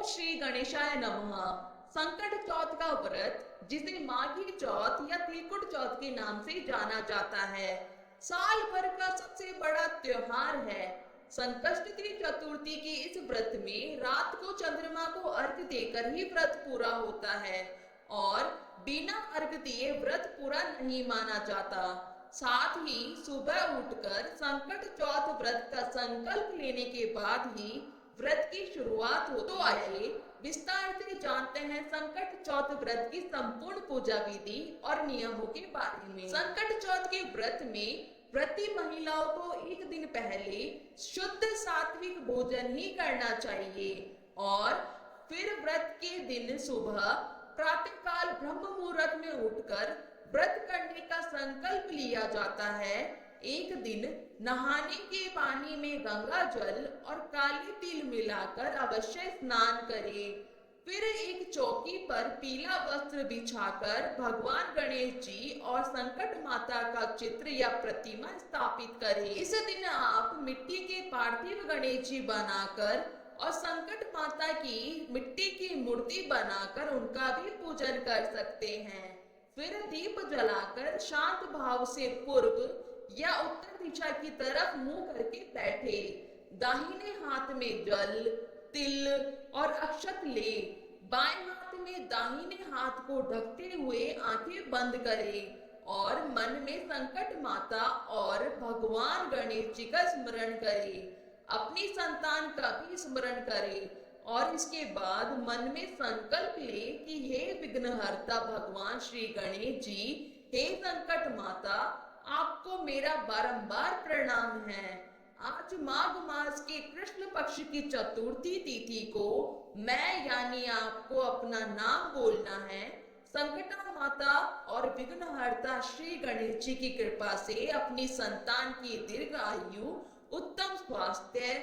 श्री गणेशाय नमः। संकट चौथ का व्रत, जिसे माघी चौथ या तिलकुट चौथ के नाम से जाना जाता है, साल भर का सबसे बड़ा त्योहार है। संकष्टी चतुर्थी के इस व्रत में रात को चंद्रमा को अर्घ देकर ही व्रत पूरा होता है और बिना अर्घ दिए व्रत पूरा नहीं माना जाता। साथ ही सुबह उठकर संकट चौथ व्रत का संकल्प लेने के बाद ही व्रत की शुरुआत हो। तो आइए विस्तार से जानते हैं संकट चौथ व्रत की संपूर्ण पूजा विधि और नियमों के बारे में। संकट चौथ के व्रत में व्रती महिलाओं को एक दिन पहले शुद्ध सात्विक भोजन ही करना चाहिए और फिर व्रत के दिन सुबह प्रातःकाल ब्रह्म मुहूर्त में उठकर व्रत करने का संकल्प लिया जाता है। एक दिन नहाने के पानी में गंगा जल और काली तिल मिलाकर अवश्य स्नान करें। फिर एक चौकी पर पीला वस्त्र बिछाकर भगवान गणेश जी और संकट माता का चित्र या प्रतिमा स्थापित करें। इस दिन आप मिट्टी के पार्थिव गणेश जी बनाकर और संकट माता की मिट्टी की मूर्ति बनाकर उनका भी पूजन कर सकते हैं। फिर दीप जलाकर शांत भाव से पूर्व या उत्तर दिशा की तरफ मुंह करके बैठे। दाहिने हाथ में जल, तिल और अक्षत ले। बाएं हाथ में दाहिने हाथ को ढकते हुए आंखें बंद करें और मन में संकट माता और भगवान गणेश जी का स्मरण करें। अपनी संतान का भी स्मरण करें और इसके बाद मन में संकल्प ले कि हे विघ्नहर्ता भगवान श्री गणेश जी, हे संकट माता, आपको मेरा बारंबार प्रणाम है। आज माघ मास के कृष्ण पक्ष की चतुर्थी तिथि को मैं यानी आपको अपना नाम बोलना है। संकटा माता और विघ्नहर्ता श्री गणेश जी की कृपा से अपनी संतान की दीर्घ आयु, उत्तम स्वास्थ्य,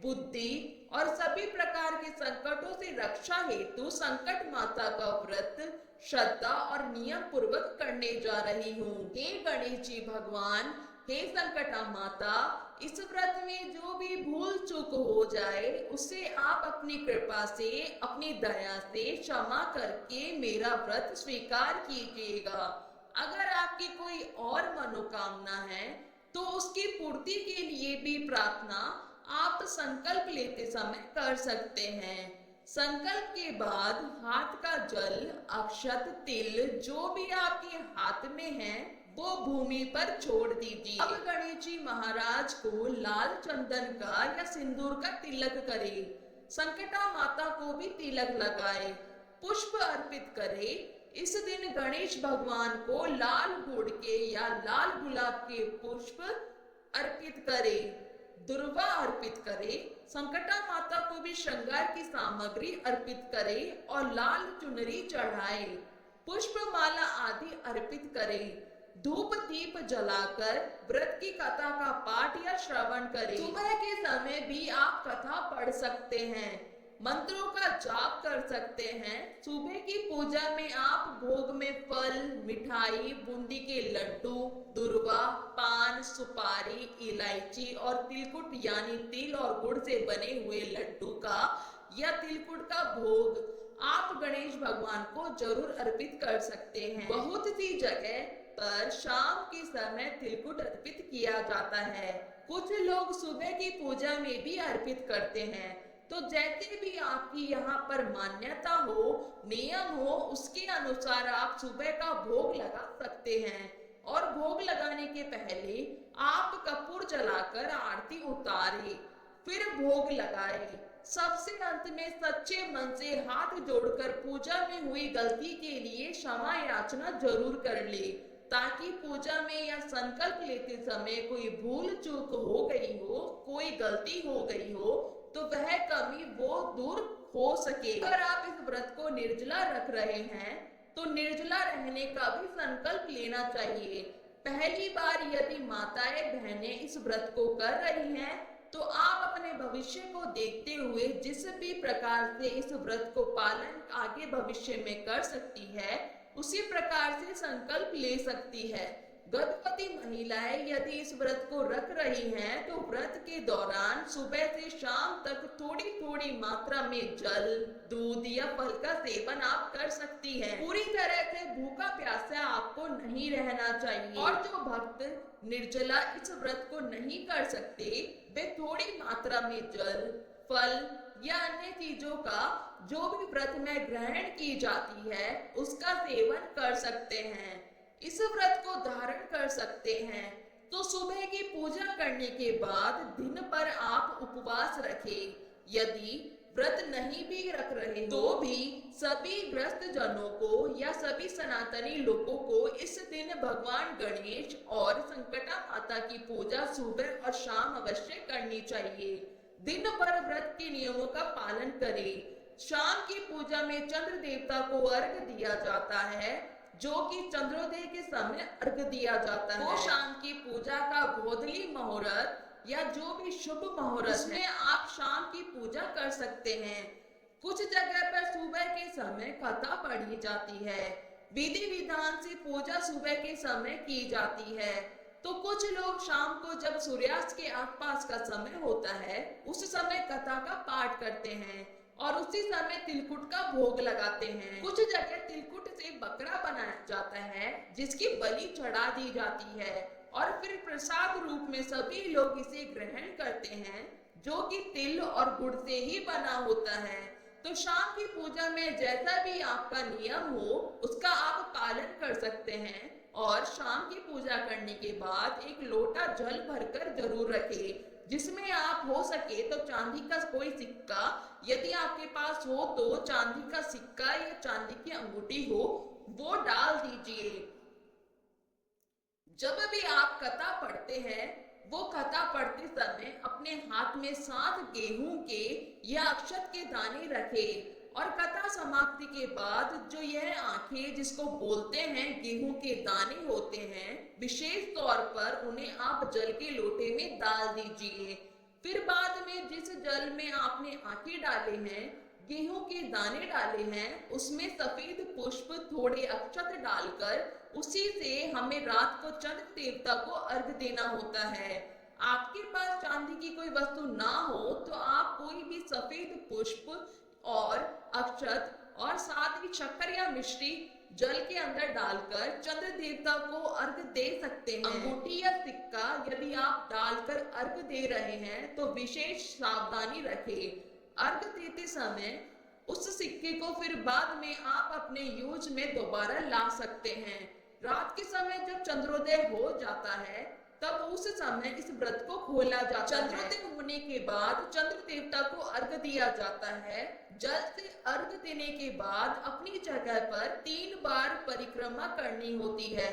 बुद्धि और सभी प्रकार के संकटों से रक्षा हेतु संकट माता का व्रत श्रद्धा और नियम पूर्वक करने जा रही हूँ। हे गणेश जी भगवान, हे संकटा माता, इस व्रत में जो भी भूल चूक हो जाए उसे आप अपनी कृपा से, अपनी दया से क्षमा करके मेरा व्रत स्वीकार कीजिएगा। अगर आपकी कोई और मनोकामना है तो उसकी पूर्ति के लिए भी प्रार्थना आप संकल्प लेते समय कर सकते हैं। संकल्प के बाद हाथ का जल, अक्षत, तिल जो भी आपके हाथ में है वो भूमि पर छोड़ दीजिए। अब गणेश जी महाराज को लाल चंदन का या सिंदूर का तिलक करें। संकटा माता को भी तिलक लगाए, पुष्प अर्पित करें। इस दिन गणेश भगवान को लाल गुड़ के या लाल गुलाब के पुष्प अर्पित करें, दुर्वा अर्पित करें। संकटा माता को भी श्रृंगार की सामग्री अर्पित करें और लाल चुनरी चढ़ाए, पुष्प माला आदि अर्पित करें। धूप दीप जलाकर व्रत की कथा का पाठ या श्रवण करें। सुबह के समय भी आप कथा पढ़ सकते हैं, मंत्रों का जाप कर सकते हैं। सुबह की पूजा में आप भोग में फल, मिठाई, बूंदी के लड्डू, दुर्वा, पान, सुपारी, इलायची और तिलकुट यानी तिल और गुड़ से बने हुए लड्डू का या तिलकुट का भोग आप गणेश भगवान को जरूर अर्पित कर सकते हैं। बहुत सी जगह पर शाम के समय तिलकुट अर्पित किया जाता है। कुछ लोग सुबह की पूजा में भी अर्पित करते हैं। तो जैसे भी आपकी यहाँ पर मान्यता हो, नियम हो, उसके अनुसार आप सुबह का भोग लगा सकते हैं। और भोग लगाने के पहले आप कपूर जलाकर आरती उतारे, फिर भोग लगाए। सबसे अंत में सच्चे मन से हाथ जोड़कर पूजा में हुई गलती के लिए क्षमा याचना जरूर कर ले, ताकि पूजा में या संकल्प लेते समय कोई भूल चूक हो गई हो, कोई गलती हो गई हो तो वह कमी वो दूर हो सके। अगर आप इस व्रत को निर्जला रख रहे हैं तो निर्जला रहने का भी संकल्प लेना चाहिए। पहली बार यदि माताएं बहनें इस व्रत को कर रही हैं तो आप अपने भविष्य को देखते हुए जिस भी प्रकार से इस व्रत को पालन आगे भविष्य में कर सकती है उसी प्रकार से संकल्प ले सकती है। गर्भवती महिलाएं यदि इस व्रत को रख रही हैं तो व्रत के दौरान सुबह से शाम तक थोड़ी थोड़ी मात्रा में जल, दूध या फल का सेवन आप कर सकती हैं। पूरी तरह से भूखा प्यासा आपको नहीं रहना चाहिए। और जो भक्त निर्जला इस व्रत को नहीं कर सकते, वे थोड़ी मात्रा में जल, फल या अन्य चीजों का जो भी व्रत में ग्रहण की जाती है उसका सेवन कर सकते हैं। इस व्रत को धारण कर सकते हैं तो सुबह की पूजा करने के बाद दिन भर आप उपवास रखें। यदि व्रत नहीं भी रख रहे तो भी सभी ग्रस्त जनों को या सभी सनातनी लोगों को इस दिन भगवान गणेश और संकटा माता की पूजा सुबह और शाम अवश्य करनी चाहिए। दिन भर व्रत के नियमों का पालन करें। शाम की पूजा में चंद्र देवता को अर्घ दिया जाता है, जो कि चंद्रोदय के समय अर्घ दिया जाता है। वो शाम की पूजा का गोधूली मुहूर्त या जो भी शुभ मुहूर्त में आप शाम की पूजा कर सकते हैं। कुछ जगह पर सुबह के समय कथा पढ़ी जाती है। विधि विधान से पूजा सुबह के समय की जाती है। तो कुछ लोग शाम को जब सूर्यास्त के आसपास का समय होता है उस समय कथा का पाठ करते हैं और उसी समय तिलकुट का भोग लगाते हैं। कुछ जगह तिलकुट से बकरा बनाया जाता है जिसकी बलि चढ़ा दी जाती है और फिर प्रसाद रूप में सभी लोग इसे ग्रहण करते हैं, जो कि तिल और गुड़ से ही बना होता है। तो शाम की पूजा में जैसा भी आपका नियम हो उसका आप पालन कर सकते हैं और शाम की पूजा करने के बाद एक लोटा जल भरकर जरूर रखें, जिसमें आप हो सके तो चांदी का कोई सिक्का, यदि आपके पास हो तो चांदी का सिक्का या चांदी की अंगूठी हो वो डाल दीजिए। जब भी आप कथा पढ़ते हैं वो कथा पढ़ते समय अपने हाथ में 7 गेहूं के या अक्षत के दाने रखें और कथा समाप्ति के बाद जो यह आंखें जिसको बोलते हैं गेहूं के दाने होते हैं, विशेष तौर पर उन्हें आप जल के लोटे में डाल दीजिए। फिर बाद में जिस जल में आपने आंखें डाले हैं, गेहूं के दाने डाले हैं, उसमें सफेद पुष्प थोड़े अक्षत डालकर उसी से हमें रात को चंद्र देवता को अर्घ देना होता है। आपके पास चांदी की कोई वस्तु ना हो तो आप कोई भी सफेद पुष्प और अक्षत और साथ ही शक्कर या मिश्री जल के अंदर डालकर चंद्र देवता को अर्घ दे सकते हैं। अंगूठी या सिक्का यदि आप डालकर अर्घ दे रहे हैं तो विशेष सावधानी रखें। अर्घ देते समय उस सिक्के को फिर बाद में आप अपने यूज में दोबारा ला सकते हैं। रात के समय जब चंद्रोदय हो जाता है तब उस समय इस व्रत को खोला जाता है। चंद्रोदय होने के बाद चंद्र देवता को अर्घ दिया जाता है। जल से अर्घ देने के बाद अपनी जगह पर 3 बार परिक्रमा करनी होती है।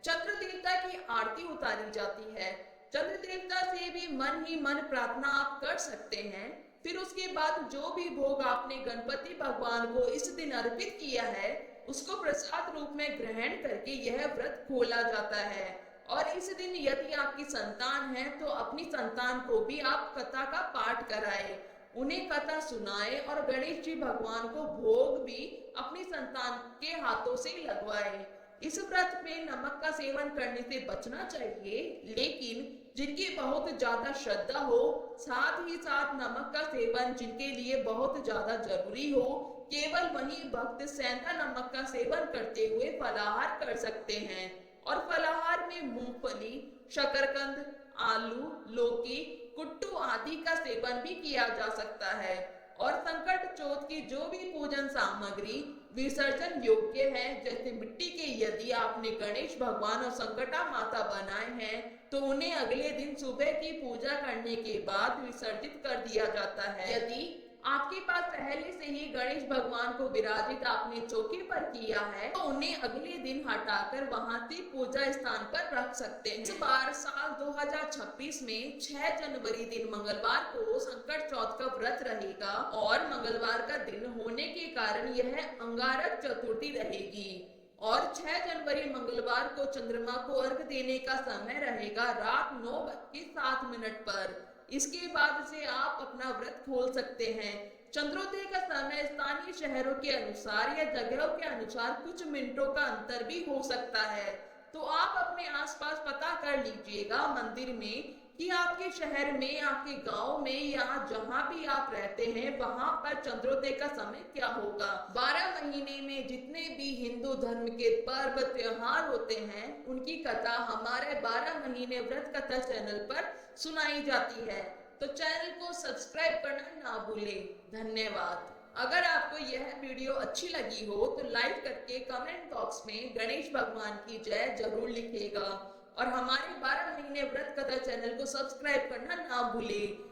चंद्र देवता की आरती उतारी जाती है। चंद्र देवता से भी मन ही मन प्रार्थना आप कर सकते हैं। फिर उसके बाद जो भी भोग आपने गणपति भगवान को इस दिन अर्पित किया है उसको प्रसाद रूप में ग्रहण करके यह व्रत खोला जाता है। और इस दिन यदि आपकी संतान है तो अपनी संतान को भी आप कथा का पाठ कराएं, उन्हें कथा सुनाएं और गणेश जी भगवान को भोग भी अपनी संतान के हाथों से लगवाएं। इस व्रत में नमक का सेवन करने से बचना चाहिए, लेकिन जिनकी बहुत ज्यादा श्रद्धा हो, साथ ही साथ नमक का सेवन जिनके लिए बहुत ज्यादा जरूरी हो, केवल वही भक्त सेंधा नमक का सेवन करते हुए फलाहार कर सकते हैं। और फलाहार में मूंगफली, शकरकंद, आलू, लौकी, कुट्टू आदि का सेवन भी किया जा सकता है। और संकट चौथ की जो भी पूजन सामग्री विसर्जन योग्य है, जैसे मिट्टी के यदि आपने गणेश भगवान और संकटा माता बनाए हैं तो उन्हें अगले दिन सुबह की पूजा करने के बाद विसर्जित कर दिया जाता है। यदि आपके पास पहले से ही गणेश भगवान को विराजित आपने चौकी पर किया है तो उन्हें अगले दिन हटाकर वहां से पूजा स्थान पर रख सकते हैं। इस बार साल 2026 में 6 जनवरी दिन मंगलवार को संकट चौथ का व्रत रहेगा और मंगलवार का दिन होने के कारण यह अंगारक चतुर्थी रहेगी। और 6 जनवरी मंगलवार को चंद्रमा को अर्घ देने का समय रहेगा रात 9:07 पर। इसके बाद से आप अपना व्रत खोल सकते हैं। चंद्रोदय का समय स्थानीय शहरों के अनुसार या जगहों के अनुसार कुछ मिनटों का अंतर भी हो सकता है। तो आप अपने आसपास पता कर लीजिएगा मंदिर में कि आपके शहर में, आपके गांव में या जहां भी आप रहते हैं वहां पर चंद्रोदय का समय क्या होगा। 12 महीने में जितने भी हिंदू धर्म के पर्व त्योहार होते हैं उनकी कथा हमारे 12 महीने व्रत कथा चैनल पर सुनाई जाती है। तो चैनल को सब्सक्राइब करना ना भूलें। धन्यवाद। अगर आपको यह वीडियो अच्छी लगी हो तो लाइक करके कमेंट बॉक्स में गणेश भगवान की जय जरूर लिखिएगा और हमारे 12 महीने व्रत कथा चैनल को सब्सक्राइब करना ना भूलें।